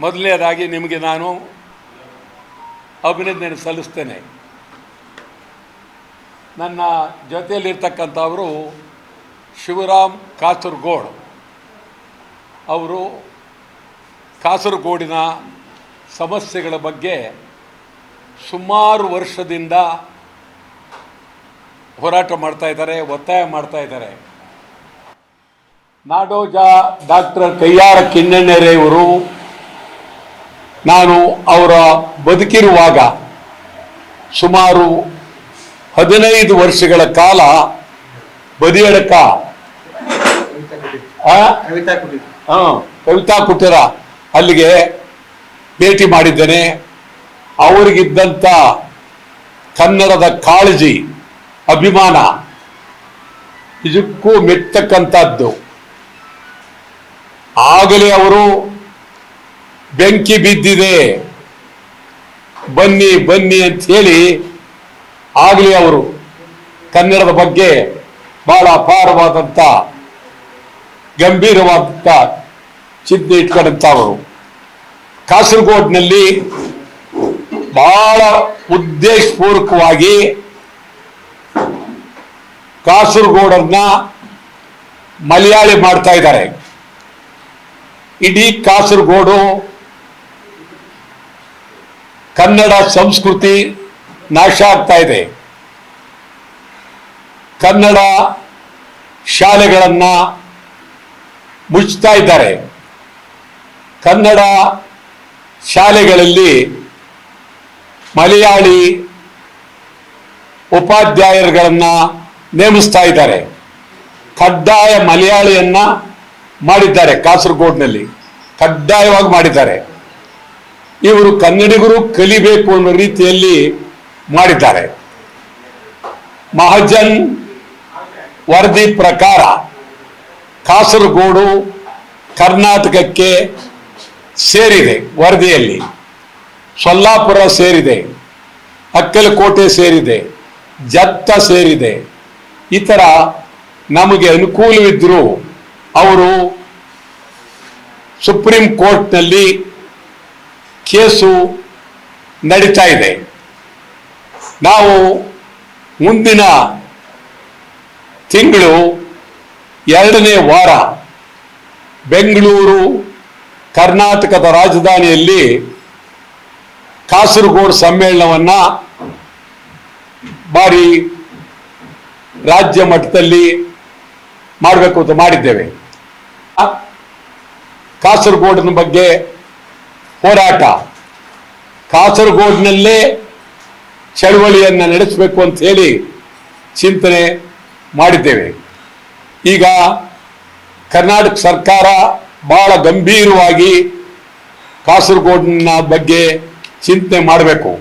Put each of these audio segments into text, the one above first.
ಮೊದಲನೇದಾಗಿ ನಿಮಗೆ ನಾನು ಅಭಿನಂದನೆ ಸಲ್ಲಿಸ್ತೇನೆ. ನನ್ನ ಜೊತೆಯಲ್ಲಿರ್ತಕ್ಕಂಥವರು ಶಿವರಾಮ್ ಕಾಸರಗೋಡು. ಅವರು ಕಾಸರಗೋಡಿನ ಸಮಸ್ಯೆಗಳ ಬಗ್ಗೆ ಸುಮಾರು ವರ್ಷದಿಂದ ಹೋರಾಟ ಮಾಡ್ತಾಯಿದ್ದಾರೆ, ಒತ್ತಾಯ ಮಾಡ್ತಾಯಿದ್ದಾರೆ. ನಾಡೋಜ ಡಾಕ್ಟರ್ ಕಯ್ಯಾರ ಕಿಞ್ಞಣ್ಣೆರೆಯವರು ನಾನು ಅವರ ಬದುಕಿರುವಾಗ ಸುಮಾರು 15 ವರ್ಷಗಳ ಕಾಲ ಬದಿಯಡಕ ಕವಿತಾ ಕುಟೀರ ಅಲ್ಲಿಗೆ ಭೇಟಿ ಮಾಡಿದ್ದೇನೆ. ಅವರಿಗಿದ್ದಂಥ ಕನ್ನಡದ ಕಾಳಜಿ, ಅಭಿಮಾನ ನಿಜಕ್ಕೂ ಮೆಚ್ಚತಕ್ಕಂಥದ್ದು. ಆಗಲೇ ಅವರು ಬೆಂಕಿ ಬಿದ್ದಿದೆ, ಬನ್ನಿ ಬನ್ನಿ ಅಂತ ಹೇಳಿ ಆಗಲೇ ಅವರು ಕನ್ನಡದ ಬಗ್ಗೆ ಬಹಳ ಅಪಾರವಾದಂಥ ಗಂಭೀರವಾದಂಥ ಚಿಂತೆ ಇಟ್ಕೊಂಡಂಥವರು. ಕಾಸರಗೋಡಿನಲ್ಲಿ ಬಹಳ ಉದ್ದೇಶಪೂರ್ವಕವಾಗಿ ಕಾಸರಗೋಡನ್ನ ಮಲಯಾಳಿ ಮಾಡ್ತಾ ಇದ್ದಾರೆ. ಇಡೀ ಕಾಸರಗೋಡು ಕನ್ನಡ ಸಂಸ್ಕೃತಿ ನಾಶ ಆಗ್ತಾ ಇದೆ. ಕನ್ನಡ ಶಾಲೆಗಳನ್ನು ಮುಚ್ತಾ ಇದ್ದಾರೆ. ಕನ್ನಡ ಶಾಲೆಗಳಲ್ಲಿ ಮಲಯಾಳಿ ಉಪಾಧ್ಯಾಯರುಗಳನ್ನು ನೇಮಿಸ್ತಾ ಇದ್ದಾರೆ. ಕಡ್ಡಾಯ ಮಲಯಾಳಿಯನ್ನ ಮಾಡಿದ್ದಾರೆ. ಕಾಸರಗೋಡಿನಲ್ಲಿ ಕಡ್ಡಾಯವಾಗಿ ಮಾಡಿದ್ದಾರೆ. ಇವರು ಕನ್ನಡಿಗರು ಕಲಿಬೇಕು ಅನ್ನೋ ರೀತಿಯಲ್ಲಿ ಮಾಡಿದ್ದಾರೆ. ಮಹಾಜನ್ ವರದಿ ಪ್ರಕಾರ ಕಾಸರಗೋಡು ಕರ್ನಾಟಕಕ್ಕೆ ಸೇರಿದೆ. ವರದಿಯಲ್ಲಿ ಸೊಲ್ಲಾಪುರ ಸೇರಿದೆ, ಅಕ್ಕಲಕೋಟೆ ಸೇರಿದೆ, ಜತ್ತ ಸೇರಿದೆ. ಈ ಥರ ನಮಗೆ ಅನುಕೂಲವಿದ್ದರೂ ಅವರು ಸುಪ್ರೀಂ ಕೋರ್ಟ್ನಲ್ಲಿ ಕೇಸು ನಡೀತಾ ಇದೆ. ನಾವು ಮುಂದಿನ ತಿಂಗಳು 2ನೇ ವಾರ ಬೆಂಗಳೂರು ಕರ್ನಾಟಕದ ರಾಜಧಾನಿಯಲ್ಲಿ ಕಾಸರಗೋಡು ಸಮ್ಮೇಳನವನ್ನು ಭಾರಿ ರಾಜ್ಯ ಮಟ್ಟದಲ್ಲಿ ಮಾಡಬೇಕು ಅಂತ ಮಾಡಿದ್ದೇವೆ. ಕಾಸರಗೋಡಿನ ಬಗ್ಗೆ ಹೋರಾಟ, ಕಾಸರಗೋಡಿನಲ್ಲೇ ಚಳವಳಿಯನ್ನು ನಡೆಸಬೇಕು ಅಂತ ಹೇಳಿ ಚಿಂತನೆ ಮಾಡಿದ್ದೇವೆ. ಈಗ ಕರ್ನಾಟಕ ಸರ್ಕಾರ ಬಹಳ ಗಂಭೀರವಾಗಿ ಕಾಸರಗೋಡಿನ ಬಗ್ಗೆ ಚಿಂತನೆ ಮಾಡಬೇಕು.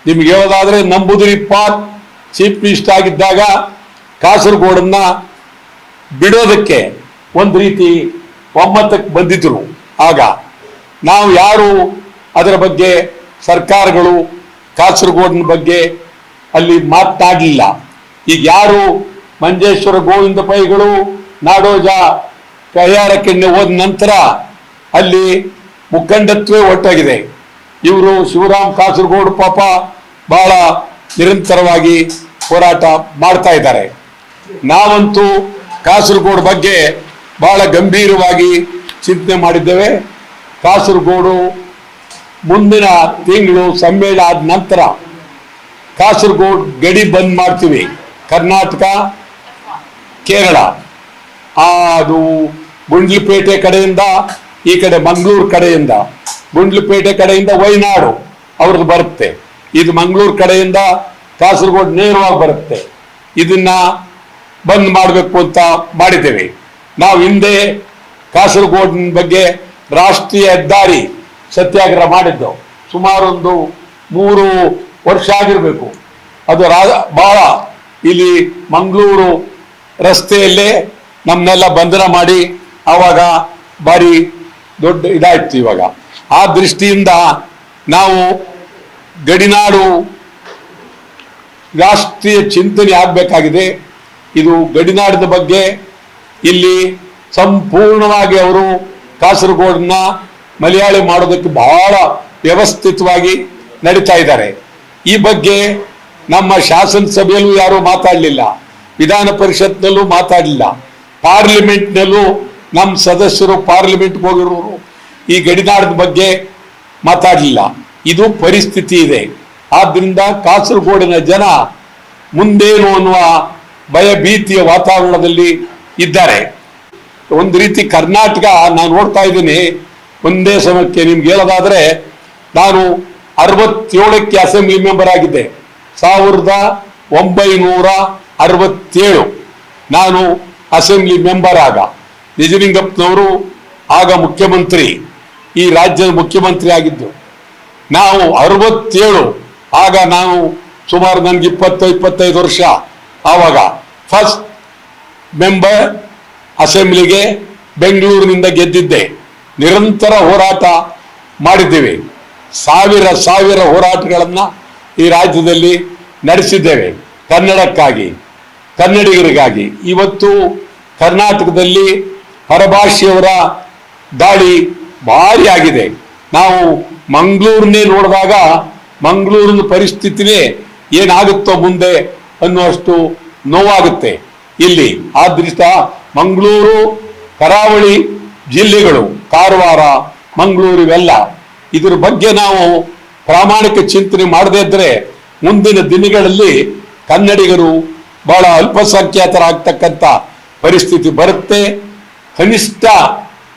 ನಿಮ್ಗೆ ಯಾವುದಾದ್ರೆ ನಂಬುದಿರಿಪ್ಪ ಚೀಫ್ ಮಿನಿಸ್ಟರ್ ಆಗಿದ್ದಾಗ ಕಾಸರಗೋಡನ್ನ ಬಿಡೋದಕ್ಕೆ ಒಂದು ರೀತಿ ಒಮ್ಮತಕ್ಕೆ ಬಂದಿದ್ರು. ಆಗ ನಾವು ಯಾರು ಅದರ ಬಗ್ಗೆ ಸರ್ಕಾರಗಳು ಕಾಸರಗೋಡಿನ ಬಗ್ಗೆ ಅಲ್ಲಿ ಮಾತನಾಡಲಿಲ್ಲ. ಈಗ ಯಾರು ಮಂಜೇಶ್ವರ ಗೋವಿಂದ ಪೈಗಳು ನಾಡೋಜ ಕಯ್ಯಾರ ಕಿಞ್ಞೆ ಹೋದ ನಂತರ ಅಲ್ಲಿ ಮುಖಂಡತ್ವೇ ಒಟ್ಟಾಗಿದೆ. ಇವರು ಶಿವರಾಮ್ ಕಾಸರಗೋಡು ಪಾಪ ಬಹಳ ನಿರಂತರವಾಗಿ ಹೋರಾಟ ಮಾಡ್ತಾ ಇದ್ದಾರೆ. ನಾವಂತೂ ಕಾಸರಗೋಡು ಬಗ್ಗೆ ಬಹಳ ಗಂಭೀರವಾಗಿ ಚಿಂತನೆ ಮಾಡಿದ್ದೇವೆ. ಕಾಸರಗೋಡು ಮುಂದಿನ ತಿಂಗಳು ಸಮ್ಮೇಳನ ಆದ ನಂತರ ಕಾಸರಗೋಡು ಗಡಿ ಬಂದ್ ಮಾಡ್ತೀವಿ. ಕರ್ನಾಟಕ ಕೇರಳ ಅದು ಗುಂಡ್ಲುಪೇಟೆ ಕಡೆಯಿಂದ, ಈ ಕಡೆ ಮಂಗಳೂರು ಕಡೆಯಿಂದ, ಗುಂಡ್ಲುಪೇಟೆ ಕಡೆಯಿಂದ ವಯನಾಡು ಅವ್ರದ್ದು ಬರುತ್ತೆ. ಇದು ಮಂಗಳೂರು ಕಡೆಯಿಂದ ಕಾಸರಗೋಡು ನೇರವಾಗಿ ಬರುತ್ತೆ. ಇದನ್ನ ಬಂದ್ ಮಾಡಬೇಕು ಅಂತ ಮಾಡಿದ್ದೇವೆ. ನಾವು ಹಿಂದೆ ಕಾಸರಗೋಡಿನ ಬಗ್ಗೆ ರಾಷ್ಟ್ರೀಯ ಹೆದ್ದಾರಿ ಸತ್ಯಾಗ್ರಹ ಮಾಡಿದ್ದು ಸುಮಾರು ಒಂದು 3 ವರ್ಷ ಆಗಿರಬೇಕು. ಅದು ಬಹಳ ಇಲ್ಲಿ ಮಂಗಳೂರು ರಸ್ತೆಯಲ್ಲೇ ನಮ್ಮನ್ನೆಲ್ಲ ಬಂಧನ ಮಾಡಿ ಆವಾಗ ಭಾರಿ ದೊಡ್ಡ ಇದಾಯ್ತು. ಇವಾಗ ಆ ದೃಷ್ಟಿಯಿಂದ ನಾವು ಗಡಿನಾಡು ರಾಷ್ಟ್ರೀಯ ಚಿಂತನೆ ಆಗಬೇಕಾಗಿದೆ. ಇದು ಗಡಿನಾಡಿನ ಬಗ್ಗೆ ಇಲ್ಲಿ ಸಂಪೂರ್ಣವಾಗಿ ಅವರು ಕಾಸರಗೋಡನ್ನ ಮಲಯಾಳಿ ಮಾಡೋದಕ್ಕೆ ಬಹಳ ವ್ಯವಸ್ಥಿತವಾಗಿ ನಡೀತಾ ಇದ್ದಾರೆ. ಈ ಬಗ್ಗೆ ನಮ್ಮ ಶಾಸನಸಭೆಯಲ್ಲೂ ಯಾರೂ ಮಾತಾಡಲಿಲ್ಲ, ವಿಧಾನ ಪರಿಷತ್ನಲ್ಲೂ ಮಾತಾಡಲಿಲ್ಲ, ಪಾರ್ಲಿಮೆಂಟ್ನಲ್ಲೂ ನಮ್ಮ ಸದಸ್ಯರು ಪಾರ್ಲಿಮೆಂಟ್ಗೆ ಹೋಗಿರೋರು ಈ ಗಡಿನಾಡದ ಬಗ್ಗೆ ಮಾತಾಡಲಿಲ್ಲ. ಇದು ಪರಿಸ್ಥಿತಿ ಇದೆ. ಆದ್ದರಿಂದ ಕಾಸರಗೋಡಿನ ಜನ ಮುಂದೇನು ಅನ್ನುವ ಭಯ ಭೀತಿಯ ವಾತಾವರಣದಲ್ಲಿ ಇದ್ದಾರೆ. ಒಂದು ರೀತಿ ಕರ್ನಾಟಕ ನಾನು ನೋಡ್ತಾ ಇದ್ದೀನಿ. ಒಂದೇ ಸಮಯಕ್ಕೆ ನಿಮ್ಗೆ ಹೇಳೋದಾದ್ರೆ, ನಾನು 67ಕ್ಕೆ ಅಸೆಂಬ್ಲಿ ಮೆಂಬರ್ ಆಗಿದ್ದೆ. 1967 ನಾನು ಅಸೆಂಬ್ಲಿ ಮೆಂಬರ್ ಆಗ. ನಿಜಲಿಂಗಪ್ಪನವರು ಆಗ ಮುಖ್ಯಮಂತ್ರಿ, ಈ ರಾಜ್ಯದ ಮುಖ್ಯಮಂತ್ರಿ ಆಗಿದ್ದು. ನಾವು 67 ಆಗ ನಾನು ಸುಮಾರು ನನಗೆ 20-25 ವರ್ಷ. ಆವಾಗ ಫಸ್ಟ್ ಮೆಂಬರ್ ಅಸೆಂಬ್ಲಿಗೆ ಬೆಂಗಳೂರಿನಿಂದ ಗೆದ್ದಿದ್ದೆ. ನಿರಂತರ ಹೋರಾಟ ಮಾಡಿದ್ದೇವೆ. ಸಾವಿರ ಹೋರಾಟಗಳನ್ನು ಈ ರಾಜ್ಯದಲ್ಲಿ ನಡೆಸಿದ್ದೇವೆ ಕನ್ನಡಕ್ಕಾಗಿ, ಕನ್ನಡಿಗರಿಗಾಗಿ. ಇವತ್ತು ಕರ್ನಾಟಕದಲ್ಲಿ ಪರಭಾಷೆಯವರ ದಾಳಿ ಭಾರಿ ಆಗಿದೆ. ನಾವು ಮಂಗಳೂರನ್ನೇ ನೋಡಿದಾಗ ಮಂಗಳೂರಿನ ಪರಿಸ್ಥಿತಿನೇ ಏನಾಗುತ್ತೋ ಮುಂದೆ ಅನ್ನುವಷ್ಟು ನೋವಾಗುತ್ತೆ ಇಲ್ಲಿ. ಆದ್ರಿಂದ ಮಂಗಳೂರು, ಕರಾವಳಿ ಜಿಲ್ಲೆಗಳು, ಕಾರವಾರ, ಮಂಗಳೂರು ಇವೆಲ್ಲ ಇದ್ರ ಬಗ್ಗೆ ನಾವು ಪ್ರಾಮಾಣಿಕ ಚಿಂತನೆ ಮಾಡದೇ ಇದ್ರೆ ಮುಂದಿನ ದಿನಗಳಲ್ಲಿ ಕನ್ನಡಿಗರು ಬಹಳ ಅಲ್ಪಸಂಖ್ಯಾತರಾಗ್ತಕ್ಕಂಥ ಪರಿಸ್ಥಿತಿ ಬರುತ್ತೆ. ಕನಿಷ್ಠ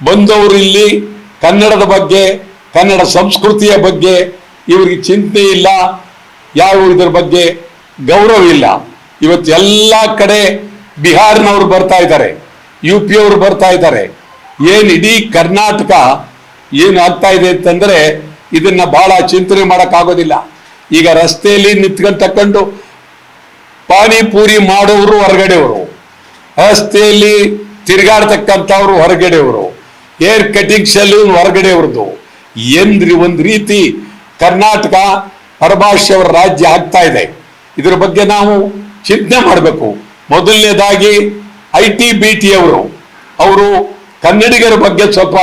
ಬಂದವರು ಇಲ್ಲಿ ಕನ್ನಡದ ಬಗ್ಗೆ, ಕನ್ನಡ ಸಂಸ್ಕೃತಿಯ ಬಗ್ಗೆ ಇವರಿಗೆ ಚಿಂತೆ ಇಲ್ಲ, ಯಾವ ಇದರ ಬಗ್ಗೆ ಗೌರವ ಇಲ್ಲ. ಇವತ್ತು ಎಲ್ಲ ಕಡೆ ಬಿಹಾರ್ನವ್ರು ಬರ್ತಾ ಇದ್ದಾರೆ, UP ಅವರು ಬರ್ತಾ ಇದ್ದಾರೆ. ಏನು ಇಡೀ ಕರ್ನಾಟಕ ಏನು ಆಗ್ತಾ ಇದೆ ಅಂತಂದ್ರೆ ಇದನ್ನ ಬಹಳ ಚಿಂತನೆ ಮಾಡೋಕ್ಕಾಗೋದಿಲ್ಲ. ಈಗ ರಸ್ತೆಯಲ್ಲಿ ನಿಂತ್ಕೊಂಡು ಪಾನಿಪೂರಿ ಮಾಡೋರು ಹೊರಗಡೆಯವರು, ರಸ್ತೆಯಲ್ಲಿ ತಿರುಗಾಡ್ತಕ್ಕಂಥವ್ರು ಹೊರಗಡೆಯವರು, ಹೇರ್ ಕಟಿಂಗ್ ಸಲೂನ್ ಹೊರಗಡೆಯವ್ರದ್ದು. ಏನ್ರಿ ಒಂದು ರೀತಿ ಕರ್ನಾಟಕ ಪರಭಾಷೆಯವರ ರಾಜ್ಯ ಆಗ್ತಾ ಇದೆ. ಇದ್ರ ಬಗ್ಗೆ ನಾವು ಚಿಂತನೆ ಮಾಡಬೇಕು. ಮೊದಲನೇದಾಗಿ ITBT ಅವರು ಕನ್ನಡಿಗರ ಬಗ್ಗೆ ಸ್ವಲ್ಪ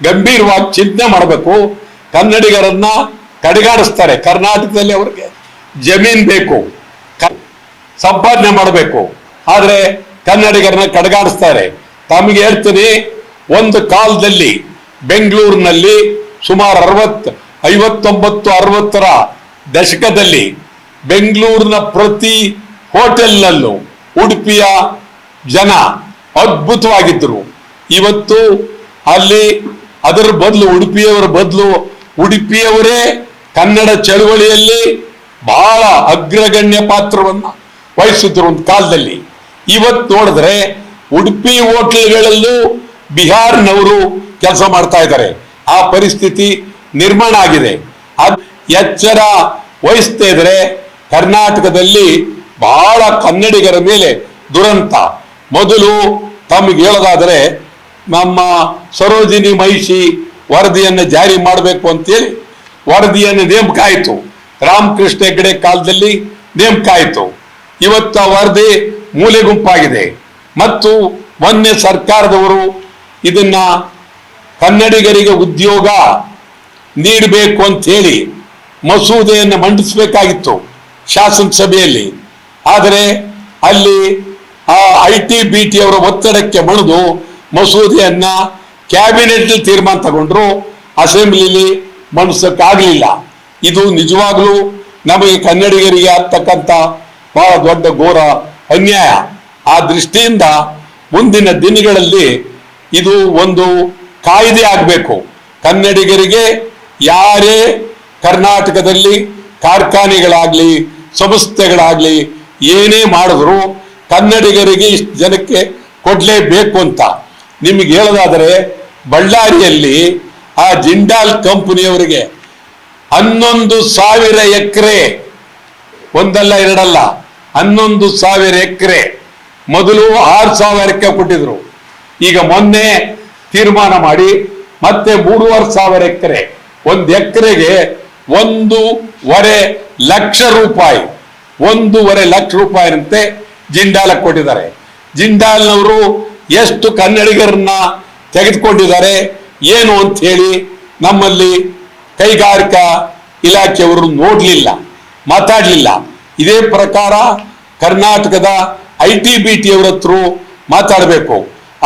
ಗಂಭೀರವಾಗಿ ಚಿಂತನೆ ಮಾಡಬೇಕು. ಕನ್ನಡಿಗರನ್ನ ಕಡೆಗಾಡಿಸ್ತಾರೆ. ಕರ್ನಾಟಕದಲ್ಲಿ ಅವ್ರಿಗೆ ಜಮೀನ್ ಬೇಕು, ಸಂಪಾದನೆ ಮಾಡಬೇಕು, ಆದ್ರೆ ಕನ್ನಡಿಗರನ್ನ ಕಡೆಗಾಡಿಸ್ತಾರೆ. ತಮಗೆ ಹೇಳ್ತೀನಿ, ಒಂದು ಕಾಲದಲ್ಲಿ ಬೆಂಗಳೂರಿನಲ್ಲಿ ಸುಮಾರು 59-60ರ ದಶಕದಲ್ಲಿ ಬೆಂಗಳೂರಿನ ಪ್ರತಿ ಹೋಟೆಲ್ನಲ್ಲೂ ಉಡುಪಿಯ ಜನ ಅದ್ಭುತವಾಗಿದ್ದರು. ಇವತ್ತು ಅಲ್ಲಿ ಅದರ ಬದಲು ಉಡುಪಿಯವರ ಬದಲು ಉಡುಪಿಯವರೇ ಕನ್ನಡ ಚಳುವಳಿಯಲ್ಲಿ ಬಹಳ ಅಗ್ರಗಣ್ಯ ಪಾತ್ರವನ್ನು ವಹಿಸಿದ್ರು ಒಂದು ಕಾಲದಲ್ಲಿ. ಇವತ್ತು ನೋಡಿದ್ರೆ ಉಡುಪಿ ಹೋಟೆಲ್ಗಳಲ್ಲೂ ಬಿಹಾರ್ನವರು ಕೆಲಸ ಮಾಡ್ತಾ ಇದ್ದಾರೆ. ಆ ಪರಿಸ್ಥಿತಿ ನಿರ್ಮಾಣ ಆಗಿದೆ. ಎಚ್ಚರ ವಹಿಸ್ತಾ ಇದ್ರೆ ಕರ್ನಾಟಕದಲ್ಲಿ ಬಹಳ ಕನ್ನಡಿಗರ ಮೇಲೆ ದುರಂತ. ಮೊದಲು ತಮಗೆ ಹೇಳೋದಾದರೆ, ನಮ್ಮ ಸರೋಜಿನಿ ಮಹಿಷಿ ವರದಿಯನ್ನು ಜಾರಿ ಮಾಡಬೇಕು ಅಂತೇಳಿ ವರದಿಯನ್ನು ನೇಮಕ ಆಯಿತು. ರಾಮಕೃಷ್ಣ ಹೆಗಡೆ ಕಾಲದಲ್ಲಿ ನೇಮಕ ಆಯಿತು. ಇವತ್ತು ಆ ವರದಿ ಮೂಲೆ ಗುಂಪಾಗಿದೆ. ಮತ್ತು ಮೊನ್ನೆ ಸರ್ಕಾರದವರು ಇದನ್ನ ಕನ್ನಡಿಗರಿಗೆ ಉದ್ಯೋಗ ನೀಡಬೇಕು ಅಂತ ಹೇಳಿ ಮಸೂದೆಯನ್ನು ಮಂಡಿಸಬೇಕಾಗಿತ್ತು ಶಾಸನಸಭೆಯಲ್ಲಿ. ಆದರೆ ಅಲ್ಲಿ ಆ ITBT ಅವರ ಒತ್ತಡಕ್ಕೆ ಮಣಿದು ಮಸೂದೆಯನ್ನ ಕ್ಯಾಬಿನೆಟ್ ತೀರ್ಮಾನ ತಗೊಂಡ್ರು, ಅಸೆಂಬ್ಲಿಲಿ ಮಂಡಿಸಕ್ಕಾಗಲಿಲ್ಲ. ಇದು ನಿಜವಾಗ್ಲೂ ನಮಗೆ ಕನ್ನಡಿಗರಿಗೆ ಆಗ್ತಕ್ಕಂಥ ಬಹಳ ದೊಡ್ಡ ಘೋರ ಅನ್ಯಾಯ. ಆ ದೃಷ್ಟಿಯಿಂದ ಮುಂದಿನ ದಿನಗಳಲ್ಲಿ ಇದು ಒಂದು ಕಾಯ್ದೆ ಆಗಬೇಕು. ಕನ್ನಡಿಗರಿಗೆ ಯಾರೇ ಕರ್ನಾಟಕದಲ್ಲಿ ಕಾರ್ಖಾನೆಗಳಾಗ್ಲಿ ಸಂಸ್ಥೆಗಳಾಗ್ಲಿ ಏನೇ ಮಾಡಿದ್ರು ಕನ್ನಡಿಗರಿಗೆ ಇಷ್ಟು ಜನಕ್ಕೆ ಕೊಡ್ಲೇಬೇಕು ಅಂತ. ನಿಮಗೆ ಹೇಳೋದಾದರೆ, ಬಳ್ಳಾರಿಯಲ್ಲಿ ಆ ಜಿಂದಾಲ್ ಕಂಪನಿಯವರಿಗೆ 11,000 ಎಕರೆ, ಒಂದಲ್ಲ ಎರಡಲ್ಲ 11,000 ಎಕರೆ ಮೊದಲು 6,000ಕ್ಕೆ ಕೊಟ್ಟಿದ್ರು. ಈಗ ಮೊನ್ನೆ ತೀರ್ಮಾನ ಮಾಡಿ ಮತ್ತೆ 3,500 ಎಕರೆ, ಒಂದು ಎಕರೆಗೆ 1.5 ಲಕ್ಷ ರೂಪಾಯಿ, 1.5 ಲಕ್ಷ ರೂಪಾಯಿನಂತೆ ಜಿಂದಾಲಕ್ಕೆ ಕೊಟ್ಟಿದ್ದಾರೆ. ಜಿಂದಾಲ್ನವರು ಎಷ್ಟು ಕನ್ನಡಿಗರನ್ನ ತೆಗೆದುಕೊಂಡಿದ್ದಾರೆ ಏನು ಅಂತ ಹೇಳಿ ನಮ್ಮಲ್ಲಿ ಕೈಗಾರಿಕಾ ಇಲಾಖೆಯವರು ನೋಡಲಿಲ್ಲ, ಮಾತಾಡಲಿಲ್ಲ. ಇದೇ ಪ್ರಕಾರ ಕರ್ನಾಟಕದ ITBT ಅವರ ಹತ್ರ ಮಾತಾಡಬೇಕು.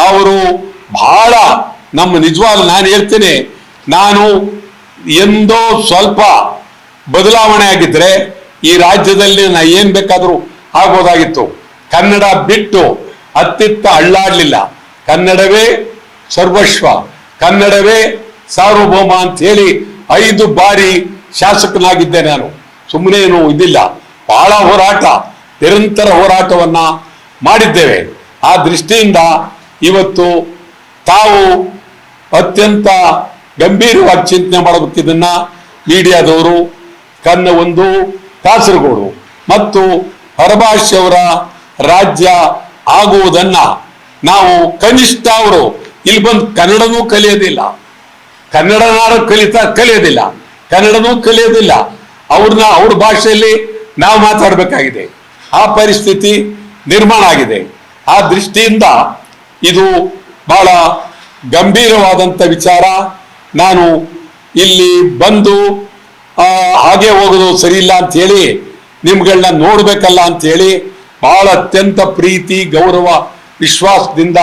ಅವರು ಬಹಳ ನಮ್ಮ ನಿಜವಾಗ್ಲೂ ನಾನು ಹೇಳ್ತೇನೆ, ನಾನು ಎಂದೋ ಸ್ವಲ್ಪ ಬದಲಾವಣೆ ಆಗಿದ್ರೆ ಈ ರಾಜ್ಯದಲ್ಲಿ ನಾ ಏನ್ ಬೇಕಾದರೂ ಆಗ್ಬೋದಾಗಿತ್ತು. ಕನ್ನಡ ಬಿಟ್ಟು ಅತ್ತಿತ್ತ ಅಳ್ಳಾಡ್ಲಿಲ್ಲ. ಕನ್ನಡವೇ ಸರ್ವಸ್ವ, ಕನ್ನಡವೇ ಸಾರ್ವಭೌಮ ಅಂತ ಹೇಳಿ 5 ಬಾರಿ ಶಾಸಕನಾಗಿದ್ದೆ ನಾನು. ಸುಮ್ಮನೆ ಏನು ಇದಿಲ್ಲ, ಬಹಳ ಹೋರಾಟ, ನಿರಂತರ ಹೋರಾಟವನ್ನ ಮಾಡಿದ್ದೇವೆ. ಆ ದೃಷ್ಟಿಯಿಂದ ಇವತ್ತು ತಾವು ಅತ್ಯಂತ ಗಂಭೀರವಾಗಿ ಚಿಂತನೆ ಮಾಡಬೇಕು. ಇದನ್ನ ಮೀಡಿಯಾದವರು ಒಂದು ಕಾಸರಗೋಡು ಮತ್ತು ಹೊರಭಾಷೆಯವರ ರಾಜ್ಯ ಆಗುವುದನ್ನ ನಾವು ಕನಿಷ್ಠ ಅವರು ಇಲ್ಲಿ ಬಂದು ಕನ್ನಡನೂ ಕಲಿಯೋದಿಲ್ಲ, ಕನ್ನಡನಾರು ಕಲಿಯೋದಿಲ್ಲ, ಕನ್ನಡನೂ ಕಲಿಯೋದಿಲ್ಲ. ಅವ್ರ ಭಾಷೆಯಲ್ಲಿ ನಾವು ಮಾತಾಡಬೇಕಾಗಿದೆ. ಆ ಪರಿಸ್ಥಿತಿ ನಿರ್ಮಾಣ ಆಗಿದೆ. ಆ ದೃಷ್ಟಿಯಿಂದ ಇದು ಬಹಳ ಗಂಭೀರವಾದಂಥ ವಿಚಾರ. ನಾನು ಇಲ್ಲಿ ಬಂದು ಹಾಗೆ ಹೋಗೋದು ಸರಿ ಇಲ್ಲ ಅಂತ ಹೇಳಿ ನಿಮ್ಗಳನ್ನ ನೋಡ್ಬೇಕಲ್ಲ ಅಂತ ಹೇಳಿ ಬಹಳ ಅತ್ಯಂತ ಪ್ರೀತಿ, ಗೌರವ, ವಿಶ್ವಾಸದಿಂದ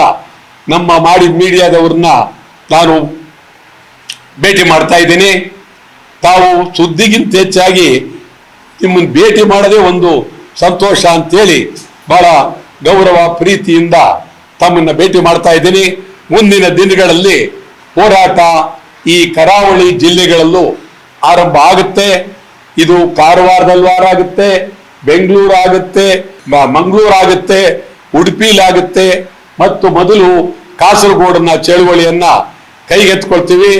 ನಮ್ಮ ಮಾಡಿದ ಮೀಡಿಯಾದವ್ರನ್ನ ನಾನು ಭೇಟಿ ಮಾಡ್ತಾ ಇದ್ದೀನಿ. ತಾವು ಸುದ್ದಿಗಿಂತ ಹೆಚ್ಚಾಗಿ ನಿಮ್ಮನ್ನು ಭೇಟಿ ಮಾಡೋದೇ ಒಂದು ಸಂತೋಷ ಅಂತೇಳಿ ಬಹಳ ಗೌರವ ಪ್ರೀತಿಯಿಂದ ತಮ್ಮನ್ನ ಭೇಟಿ ಮಾಡ್ತಾ ಇದ್ದೀನಿ. ಮುಂದಿನ ದಿನಗಳಲ್ಲಿ ಹೋರಾಟ ಈ ಕರಾವಳಿ ಜಿಲ್ಲೆಗಳಲ್ಲೂ ಆರಂಭ ಆಗುತ್ತೆ. ಇದು ಕಾರವಾರದಲ್ಲೂ ಆಗುತ್ತೆ, ಬೆಂಗಳೂರು ಆಗುತ್ತೆ, ಮಂಗಳೂರು ಆಗುತ್ತೆ, ಉಡುಪಿಲಾಗುತ್ತೆ ಮತ್ತು ಮೊದಲು ಕಾಸರಗೋಡಿನ ಚಳುವಳಿಯನ್ನ ಕೈಗೆತ್ಕೊಳ್ತೀವಿ.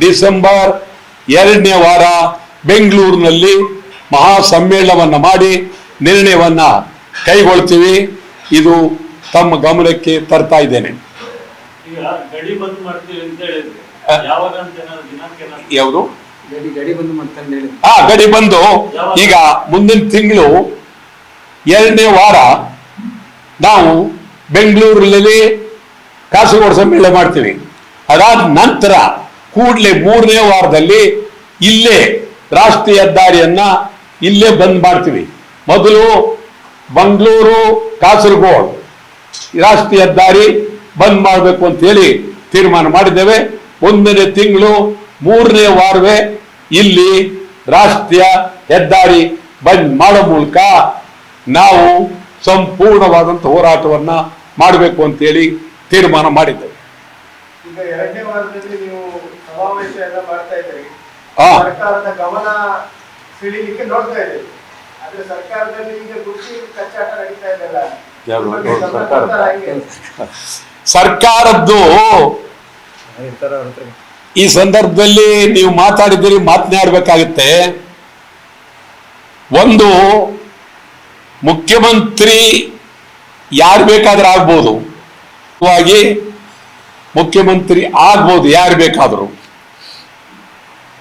ಡಿಸೆಂಬರ್ 2ನೇ ವಾರ ಬೆಂಗಳೂರಿನಲ್ಲಿ ಮಹಾ ಸಮ್ಮೇಳನವನ್ನ ಮಾಡಿ ನಿರ್ಣಯವನ್ನ ಕೈಗೊಳ್ತೀವಿ. ಇದು ತಮ್ಮ ಗಮನಕ್ಕೆ ತರ್ತಾ ಇದ್ದೇನೆ. ಯಾವುದು ಗಡಿ ಬಂದು ಈಗ ಮುಂದಿನ ತಿಂಗಳು 2ನೇ ವಾರ ನಾವು ಬೆಂಗಳೂರಿನಲ್ಲಿ ಕಾಸರಗೋಡು ಸಮ್ಮೇಳನ ಮಾಡ್ತೀವಿ. ಅದಾದ ನಂತರ ಕೂಡಲೇ 3ನೇ ವಾರದಲ್ಲಿ ಇಲ್ಲೇ ರಾಷ್ಟ್ರೀಯ ಹೆದ್ದಾರಿಯನ್ನ ಇಲ್ಲೇ ಬಂದ್ ಮಾಡ್ತೀವಿ. ಮೊದಲು ಮಂಗಳೂರು ಕಾಸರಗೋಡು ರಾಷ್ಟ್ರೀಯ ಹೆದ್ದಾರಿ ಬಂದ್ ಮಾಡಬೇಕು ಅಂತ ಹೇಳಿ ತೀರ್ಮಾನ ಮಾಡಿದ್ದೇವೆ. 1ನೇ ತಿಂಗಳು 3ನೇ ವಾರವೇ ಇಲ್ಲಿ ರಾಷ್ಟ್ರೀಯ ಹೆದ್ದಾರಿ ಬಂದ್ ಮಾಡೋ ಮೂಲಕ ನಾವು ಸಂಪೂರ್ಣವಾದಂತ ಹೋರಾಟವನ್ನ ಮಾಡಬೇಕು ಅಂತ ಹೇಳಿ ತೀರ್ಮಾನ ಮಾಡಿದ್ದೇವೆ. ಈಗ 2ನೇ ವಾರದಲ್ಲಿ ನೀವು ಸಮಾವೇಶ ಎಲ್ಲ ಮಾಡ್ತಾ ಇದ್ದೀರಿ, ಸರ್ಕಾರದ ಗಮನ ಸೆಳೀಲಿಕ್ಕೆ ನೋಡ್ತಾ ಇದ್ದೀರಿ. ಆದ್ರೆ ಸರ್ಕಾರದಲ್ಲಿ ಈಗ ಕೃಷಿ ಕಚ್ಚಾಟ ನಡೀತಾ ಇದೆಲ್ಲ, ಸರ್ಕಾರದ್ದು ಈ ಸಂದರ್ಭದಲ್ಲಿ ನೀವು ಮಾತನಾಡಬೇಕಾಗುತ್ತೆ. ಒಂದು ಮುಖ್ಯಮಂತ್ರಿ ಯಾರು ಬೇಕಾದ್ರೂ ಆಗ್ಬೋದು, ಮುಖ್ಯಮಂತ್ರಿ ಆಗ್ಬೋದು ಯಾರು ಬೇಕಾದರೂ.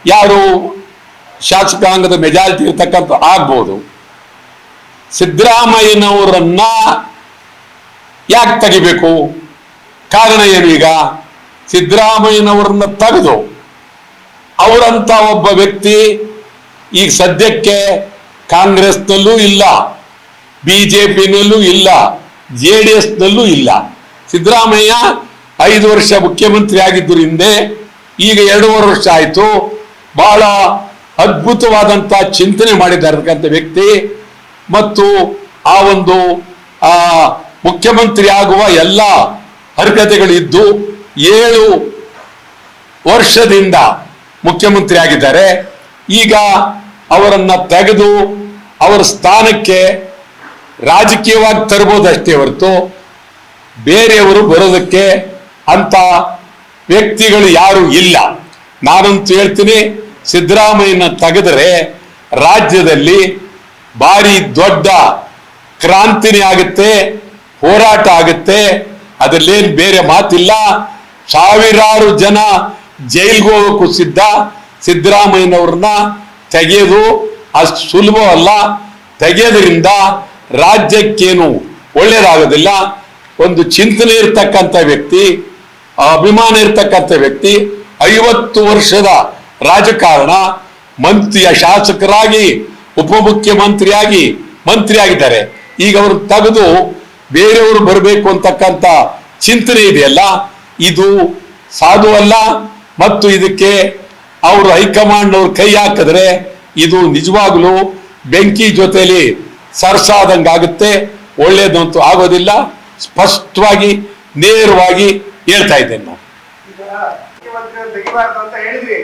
ಯಾರು ಶಾಸಕಾಂಗದ ಮೆಜಾರಿಟಿ ಇರ್ತಕ್ಕಂಥ ಆಗ್ಬೋದು. ಸಿದ್ದರಾಮಯ್ಯನವರನ್ನ ಯಾಕೆ ತೆಗಿಬೇಕು? ಕಾರಣ ಏನು? ಈಗ ಸಿದ್ದರಾಮಯ್ಯನವರನ್ನ ತೆಗೆದು ಅವರಂತ ಒಬ್ಬ ವ್ಯಕ್ತಿ ಈಗ ಸದ್ಯಕ್ಕೆ ಕಾಂಗ್ರೆಸ್ನಲ್ಲೂ ಇಲ್ಲ, ಬಿಜೆಪಿನಲ್ಲೂ ಇಲ್ಲ, JDSನಲ್ಲೂ ಇಲ್ಲ. ಸಿದ್ದರಾಮಯ್ಯ 5 ವರ್ಷ ಮುಖ್ಯಮಂತ್ರಿ ಆಗಿದ್ದರು ಹಿಂದೆ, ಈಗ 2.5 ವರ್ಷ ಆಯಿತು. ಬಹಳ ಅದ್ಭುತವಾದಂಥ ಚಿಂತನೆ ಮಾಡಿರ್ತಕ್ಕಂಥ ವ್ಯಕ್ತಿ ಮತ್ತು ಆ ಒಂದು ಮುಖ್ಯಮಂತ್ರಿ ಆಗುವ ಎಲ್ಲ ಅರ್ಹತೆಗಳಿದ್ದು 7 ವರ್ಷದಿಂದ ಮುಖ್ಯಮಂತ್ರಿ ಆಗಿದ್ದಾರೆ. ಈಗ ಅವರನ್ನ ತೆಗೆದು ಅವರ ಸ್ಥಾನಕ್ಕೆ ರಾಜಕೀಯವಾಗಿ ತರಬಹುದಷ್ಟೇ ಹೊರತು ಬೇರೆಯವರು ಬರೋದಕ್ಕೆ ಅಂತ ವ್ಯಕ್ತಿಗಳು ಯಾರು ಇಲ್ಲ. ನಾನಂತೂ ಹೇಳ್ತೀನಿ, ಸಿದ್ದರಾಮಯ್ಯನ ತೆಗೆದರೆ ರಾಜ್ಯದಲ್ಲಿ ಭಾರಿ ದೊಡ್ಡ ಕ್ರಾಂತಿನೇ ಆಗುತ್ತೆ, ಹೋರಾಟ ಆಗುತ್ತೆ. ಅದರಲ್ಲೇನು ಬೇರೆ ಮಾತಿಲ್ಲ. ಸಾವಿರಾರು ಜನ ಜೈಲ್ಗೆ ಹೋಗೋಕ್ಕೂ ಸಿದ್ಧ. ಸಿದ್ದರಾಮಯ್ಯನವ್ರನ್ನ ತೆಗೆಯೋದು ಅಷ್ಟು ಸುಲಭವಲ್ಲ. ತೆಗೆಯೋದ್ರಿಂದ ರಾಜ್ಯಕ್ಕೇನು ಒಳ್ಳೇದಾಗೋದಿಲ್ಲ. ಒಂದು ಚಿಂತನೆ ಇರ್ತಕ್ಕಂಥ ವ್ಯಕ್ತಿ, ಅಭಿಮಾನ ಇರ್ತಕ್ಕಂಥ ವ್ಯಕ್ತಿ, 50 ವರ್ಷದ ರಾಜಕಾರಣ, ಶಾಸಕರಾಗಿ ಉಪಮುಖ್ಯಮಂತ್ರಿಯಾಗಿ ಮಂತ್ರಿ ಆಗಿದ್ದಾರೆ. ಈಗ ಅವರು ತೆಗೆದು ಬೇರೆಯವರು ಬರಬೇಕು ಅಂತಕ್ಕಂಥ ಚಿಂತನೆ ಇದೆಯಲ್ಲ, ಇದು ಸಾಧುವಲ್ಲ. ಮತ್ತು ಇದಕ್ಕೆ ಅವರು ಹೈಕಮಾಂಡ್ ಅವ್ರು ಕೈ ಹಾಕಿದ್ರೆ ಇದು ನಿಜವಾಗ್ಲೂ ಬೆಂಕಿ ಜೊತೆಲಿ ಸರ್ಸಾದಂಗಾಗುತ್ತೆ, ಒಳ್ಳೇದಂತೂ ಆಗೋದಿಲ್ಲ. ಸ್ಪಷ್ಟವಾಗಿ ನೇರವಾಗಿ ಹೇಳ್ತಾ ಇದ್ದೇನೆ ನಾನು. ಈಗ ಮುಖ್ಯಮಂತ್ರಿ ತೆಗಿಬಾರ್ದು ಅಂತ ಹೇಳಿದ್ರಿ,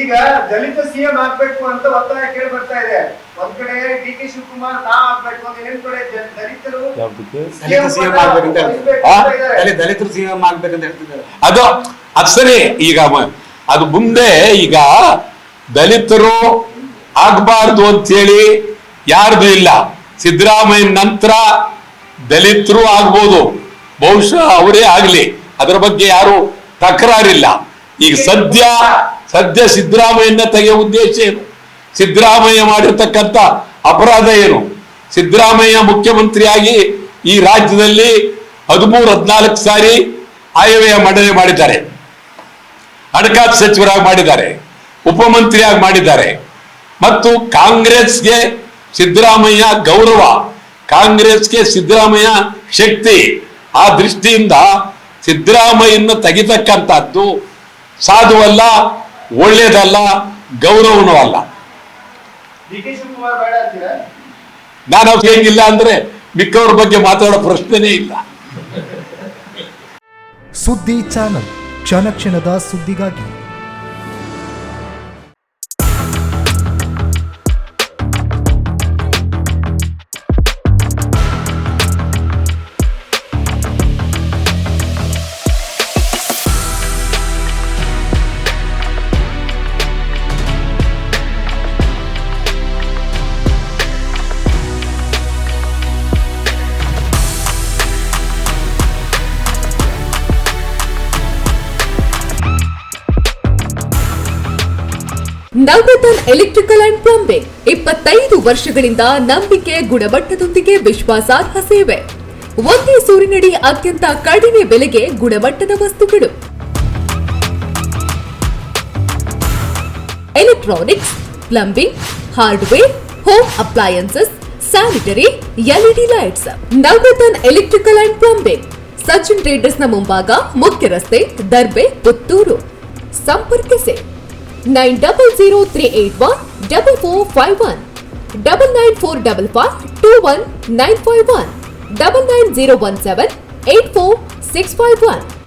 ಈಗ ದಲಿತ ಸಿಎಂ ಆಗ್ಬೇಕು ಅಂತ ಒತ್ತಾಯ ಕೇಳಿ ಬರ್ತಾ ಇದೆ. ಒಂದ್ ಕಡೆ ಡಿ ಕೆ ಶಿವಕುಮಾರ್ ನಾ ಆಗ್ಬೇಕು ಅಂತ, ಇನ್ನೊಂದ್ ಕಡೆ ದಲಿತರು ದಲಿತರು ಸಿಎಂ ಆಗ್ಬೇಕಂತ ಹೇಳ್ತಿದ್ದಾರೆ. ಅದು ಸರಿ. ಈಗ ಅದು ಮುಂದೆ ಈಗ ದಲಿತರು ಆಗ್ಬಾರ್ದು ಅಂತೇಳಿ ಯಾರ್ದು ಇಲ್ಲ. ಸಿದ್ದರಾಮಯ್ಯ ನಂತರ ದಲಿತರು ಆಗ್ಬೋದು, ಬಹುಶಃ ಅವರೇ ಆಗ್ಲಿ, ಅದರ ಬಗ್ಗೆ ಯಾರು ತಕರಾರಿಲ್ಲ. ಈಗ ಸದ್ಯ ಸಿದ್ದರಾಮಯ್ಯನ ತೆಗೆಯೋ ಉದ್ದೇಶ ಏನು? ಸಿದ್ದರಾಮಯ್ಯ ಮಾಡಿರ್ತಕ್ಕಂಥ ಅಪರಾಧ ಏನು? ಸಿದ್ದರಾಮಯ್ಯ ಮುಖ್ಯಮಂತ್ರಿಯಾಗಿ ಈ ರಾಜ್ಯದಲ್ಲಿ 13-14 ಸಾರಿ ಆಯವ್ಯಯ ಮಂಡನೆ ಮಾಡಿದ್ದಾರೆ, ಹಣಕಾಸು ಸಚಿವರಾಗಿ ಮಾಡಿದ್ದಾರೆ, ಉಪಮಂತ್ರಿಯಾಗಿ ಮಾಡಿದ್ದಾರೆ. ಮತ್ತು ಕಾಂಗ್ರೆಸ್ಗೆ ಸಿದ್ದರಾಮಯ್ಯ ಗೌರವ, ಕಾಂಗ್ರೆಸ್ಗೆ ಸಿದ್ದರಾಮಯ್ಯ ಶಕ್ತಿ. ಆ ದೃಷ್ಟಿಯಿಂದ ಸಿದ್ದರಾಮಯ್ಯನ ತೆಗಿತಕ್ಕಂಥದ್ದು ಸಾಧುವಲ್ಲ, ಒಳ್ಳೇದಲ್ಲ, ಗೌರವನೂ ಅಲ್ಲ. ಡಿ ಕೆ ಶಿವಕುಮಾರ್ ಬೇಡ ಅಂತೀರಾ? ನಾನು ಹೆಂಗಿಲ್ಲ ಅಂದ್ರೆ ಮಿಕ್ಕವ್ರ ಬಗ್ಗೆ ಮಾತಾಡೋ ಪ್ರಶ್ನೆನೇ ಇಲ್ಲ. ಸುದ್ದಿ ಚಾನಲ್, ಕ್ಷಣ ಕ್ಷಣದ ಸುದ್ದಿಗಾಗಿ. ನವರತ್ನ ಎಲೆಕ್ಟ್ರಿಕಲ್ ಅಂಡ್ ಪ್ಲಂಬಿಂಗ್ 25 ವರ್ಷಗಳಿಂದ ನಂಬಿಕೆ, ಗುಣಮಟ್ಟದೊಂದಿಗೆ ವಿಶ್ವಾಸಾರ್ಹ ಸೇವೆ. ಒಂದೇ ಸೂರಿನಡಿ ಅತ್ಯಂತ ಕಡಿಮೆ ಬೆಲೆಗೆ ಗುಣಮಟ್ಟದ ವಸ್ತುಗಳು. Electronics, plumbing, hardware, home appliances, sanitary, LED lights. Navaratna electrical and plumbing, Sachin ಟ್ರೇಡರ್ಸ್ನ ಮುಂಭಾಗ, ಮುಖ್ಯ ರಸ್ತೆ, ದರ್ಬೆ, ಪುತ್ತೂರು. ಸಂಪರ್ಕಿಸಿ 9003814451 9945521951 990178461.